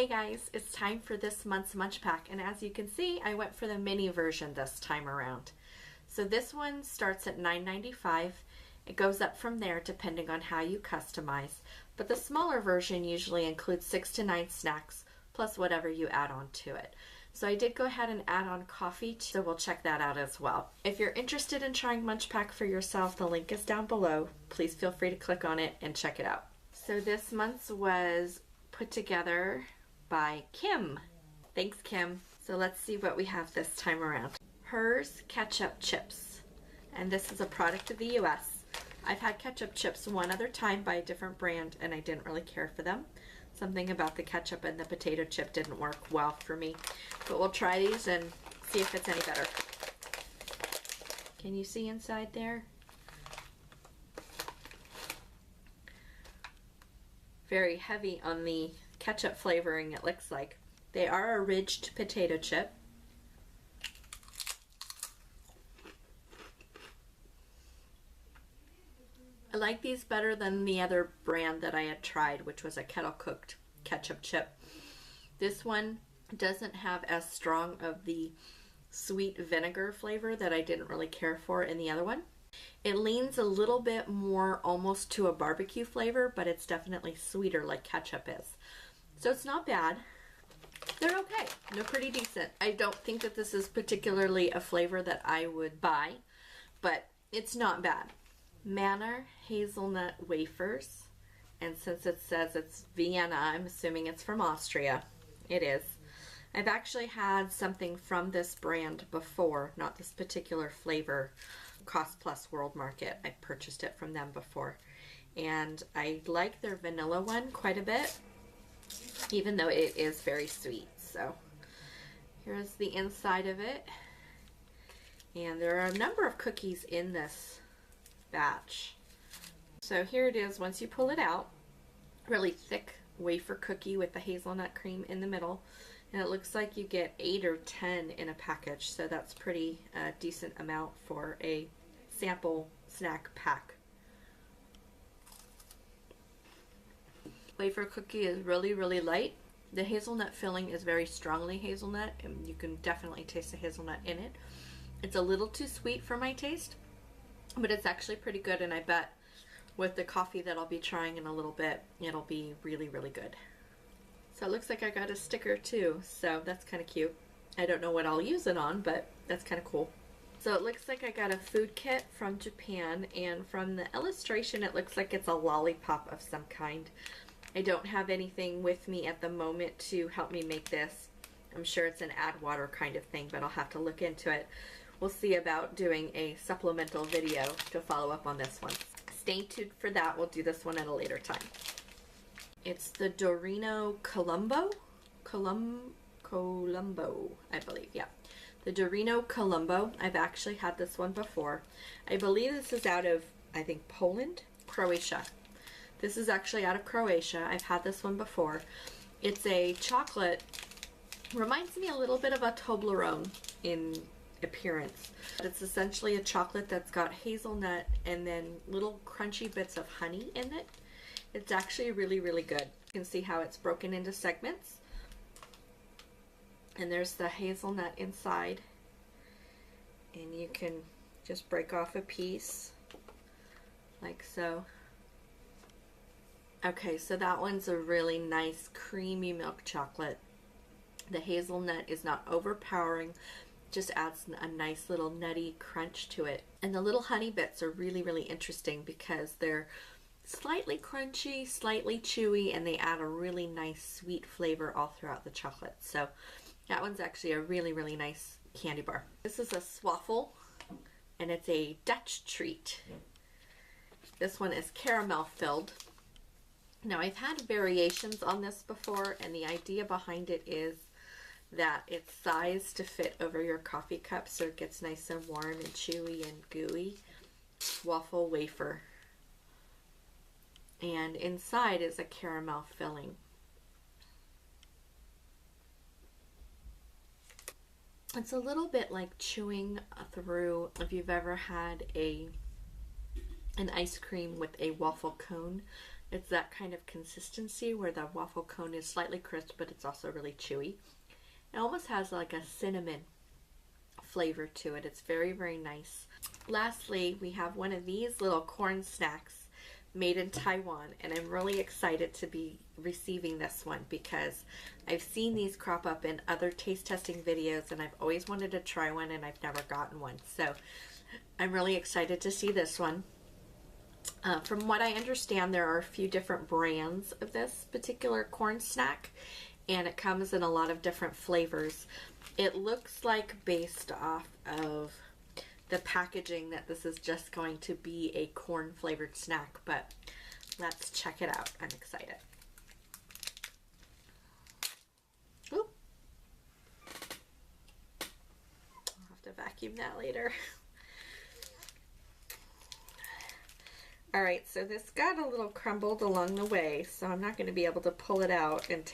Hey guys, it's time for this month's Munchpak, and as you can see, I went for the mini version this time around. So this one starts at $9.95. It goes up from there depending on how you customize, but the smaller version usually includes 6 to 9 snacks plus whatever you add on to it. So I did go ahead and add on coffee, so we'll check that out as well. If you're interested in trying Munchpak for yourself, the link is down below. Please feel free to click on it and check it out. So this month's was put together by Kim. Thanks, Kim. So let's see what we have this time around. Hers ketchup chips, and this is a product of the US. I've had ketchup chips one other time by a different brand and I didn't really care for them. Something about the ketchup and the potato chip didn't work well for me, but we'll try these and see if it's any better. Can you see inside there? Very heavy on the ketchup flavoring, it looks like. They are a ridged potato chip. I like these better than the other brand that I had tried, which was a kettle cooked ketchup chip. This one doesn't have as strong of the sweet vinegar flavor that I didn't really care for in the other one. It leans a little bit more almost to a barbecue flavor, but it's definitely sweeter like ketchup is. So it's not bad. They're okay. They're pretty decent. I don't think that this is particularly a flavor that I would buy, but it's not bad. Manor hazelnut wafers, and since it says it's Vienna, I'm assuming it's from Austria. It is. I've actually had something from this brand before, not this particular flavor. Cost Plus World Market. I purchased it from them before, and I like their vanilla one quite a bit, even though it is very sweet. So here's the inside of it, and there are a number of cookies in this batch. So here it is once you pull it out. Really thick wafer cookie with the hazelnut cream in the middle, and it looks like you get 8 or 10 in a package, so that's pretty decent amount for a sample snack pack. Wafer cookie is really light. The hazelnut filling is very strongly hazelnut, and you can definitely taste the hazelnut in it. It's a little too sweet for my taste, but it's actually pretty good, and I bet with the coffee that I'll be trying in a little bit, it'll be really good. So it looks like I got a sticker too, so that's kind of cute. I don't know what I'll use it on, but that's kind of cool. So it looks like I got a food kit from Japan, and from the illustration it looks like it's a lollipop of some kind. I don't have anything with me at the moment to help me make this. I'm sure it's an add water kind of thing, but I'll have to look into it. We'll see about doing a supplemental video to follow up on this one. Stay tuned for that. We'll do this one at a later time. It's the Dorino Colombo, I believe, yeah. The Dorino Colombo. I've actually had this one before. I believe this is out of, I think, Poland? Croatia. This is actually out of Croatia. I've had this one before. It's a chocolate, reminds me a little bit of a Toblerone in appearance. It's essentially a chocolate that's got hazelnut and then little crunchy bits of honey in it. It's actually really good. You can see how it's broken into segments. And there's the hazelnut inside. And you can just break off a piece like so. Okay, so that one's a really nice creamy milk chocolate. The hazelnut is not overpowering, just adds a nice little nutty crunch to it. And the little honey bits are really interesting because they're slightly crunchy, slightly chewy, and they add a really nice sweet flavor all throughout the chocolate. So that one's actually a really nice candy bar. This is a swaffle, and it's a Dutch treat. This one is caramel filled. Now I've had variations on this before, and the idea behind it is that it's sized to fit over your coffee cup so it gets nice and warm and chewy and gooey. Waffle wafer. And inside is a caramel filling. It's a little bit like chewing through, if you've ever had an ice cream with a waffle cone, It's that kind of consistency where the waffle cone is slightly crisp, but it's also really chewy. It almost has like a cinnamon flavor to it. It's very, very nice. Lastly, we have one of these little corn snacks made in Taiwan, and I'm really excited to be receiving this one because I've seen these crop up in other taste testing videos, and I've always wanted to try one, and I've never gotten one. So I'm really excited to see this one. From what I understand, there are a few different brands of this particular corn snack, and it comes in a lot of different flavors. It looks like, based off of the packaging, that this is just going to be a corn flavored snack, but let's check it out. I'm excited. Oop. I'll have to vacuum that later. Alright, so this got a little crumbled along the way, so I'm not going to be able to pull it out and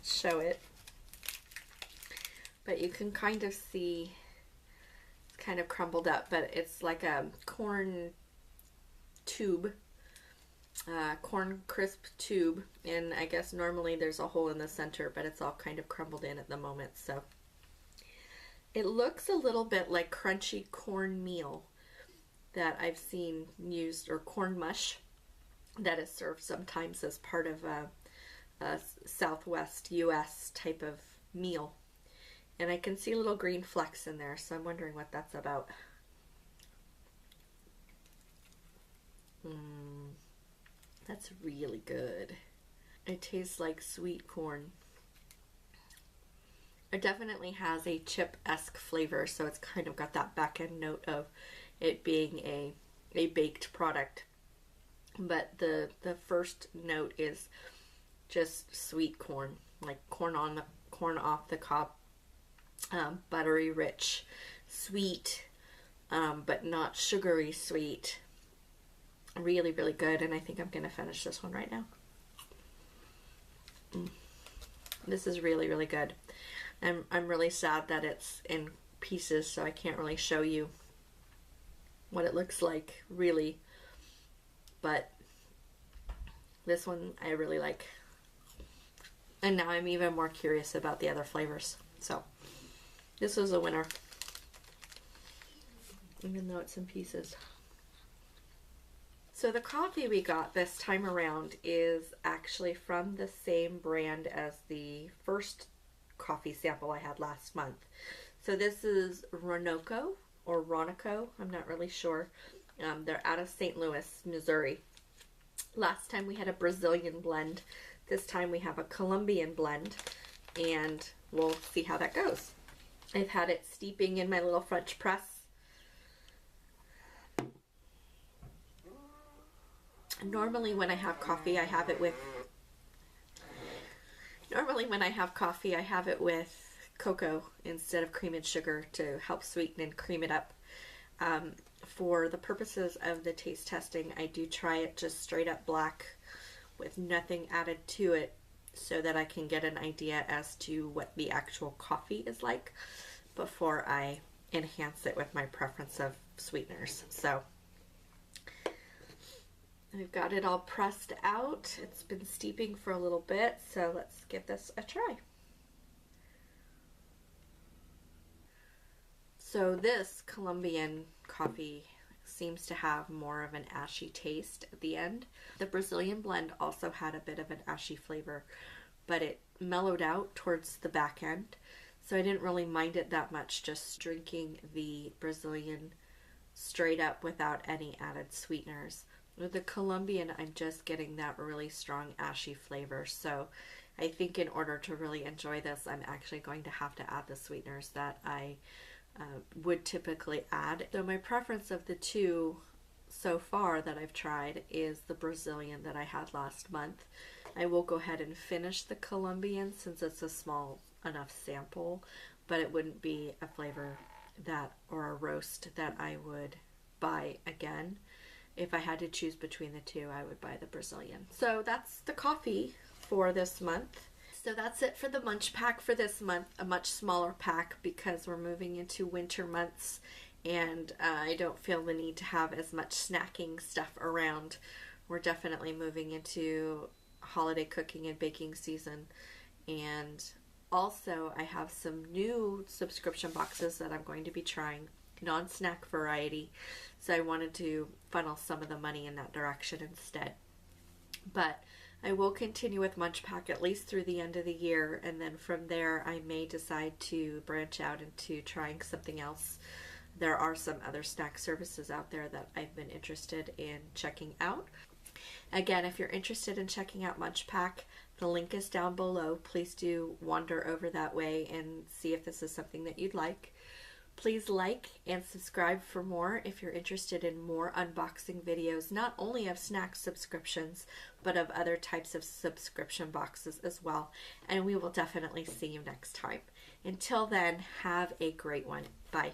show it. But you can kind of see it's kind of crumbled up, but it's like a corn tube, corn crisp tube, and I guess normally there's a hole in the center, but it's all kind of crumbled in at the moment. So it looks a little bit like crunchy cornmeal that I've seen used, or corn mush that is served sometimes as part of a Southwest US type of meal. And I can see little green flecks in there, so I'm wondering what that's about. That's really good. It tastes like sweet corn. It definitely has a chip-esque flavor, so it's kind of got that back-end note of it being a baked product. But the first note is just sweet corn, like corn off the cob, buttery rich, sweet, but not sugary sweet. Really, really good, and I think I'm gonna finish this one right now. This is really, really good. I'm really sad that it's in pieces, so I can't really show you what it looks like, really. But this one I really like. And now I'm even more curious about the other flavors. So this was a winner, even though it's in pieces. So the coffee we got this time around is actually from the same brand as the first coffee sample I had last month. So this is Ronoco, or Ronico, I'm not really sure. They're out of St. Louis, Missouri. Last time we had a Brazilian blend. This time we have a Colombian blend, and we'll see how that goes. I've had it steeping in my little French press. Normally when I have coffee, I have it with cocoa instead of cream and sugar to help sweeten and cream it up. For the purposes of the taste testing, I do try it just straight up black with nothing added to it, so that I can get an idea as to what the actual coffee is like before I enhance it with my preference of sweeteners. So we've got it all pressed out. It's been steeping for a little bit, so let's give this a try. So this Colombian coffee seems to have more of an ashy taste at the end. The Brazilian blend also had a bit of an ashy flavor, but it mellowed out towards the back end, so I didn't really mind it that much just drinking the Brazilian straight up without any added sweeteners. With the Colombian, I'm just getting that really strong ashy flavor, so I think in order to really enjoy this, I'm actually going to have to add the sweeteners that I would typically add. So my preference of the two so far that I've tried is the Brazilian that I had last month. I will go ahead and finish the Colombian since it's a small enough sample, but it wouldn't be a flavor that, or a roast that I would buy again. If I had to choose between the two, I would buy the Brazilian. So that's the coffee for this month. So that's it for the Munch Pack for this month, a much smaller pack because we're moving into winter months, and I don't feel the need to have as much snacking stuff around. we're definitely moving into holiday cooking and baking season. And also I have some new subscription boxes that I'm going to be trying, non-snack variety. So I wanted to funnel some of the money in that direction instead. But I will continue with Munchpak at least through the end of the year, and then from there I may decide to branch out into trying something else. There are some other snack services out there that I've been interested in checking out. Again, if you're interested in checking out Munchpak, the link is down below. Please do wander over that way and see if this is something that you'd like. Please like and subscribe for more if you're interested in more unboxing videos, not only of snack subscriptions, but of other types of subscription boxes as well. And we will definitely see you next time. Until then, have a great one. Bye.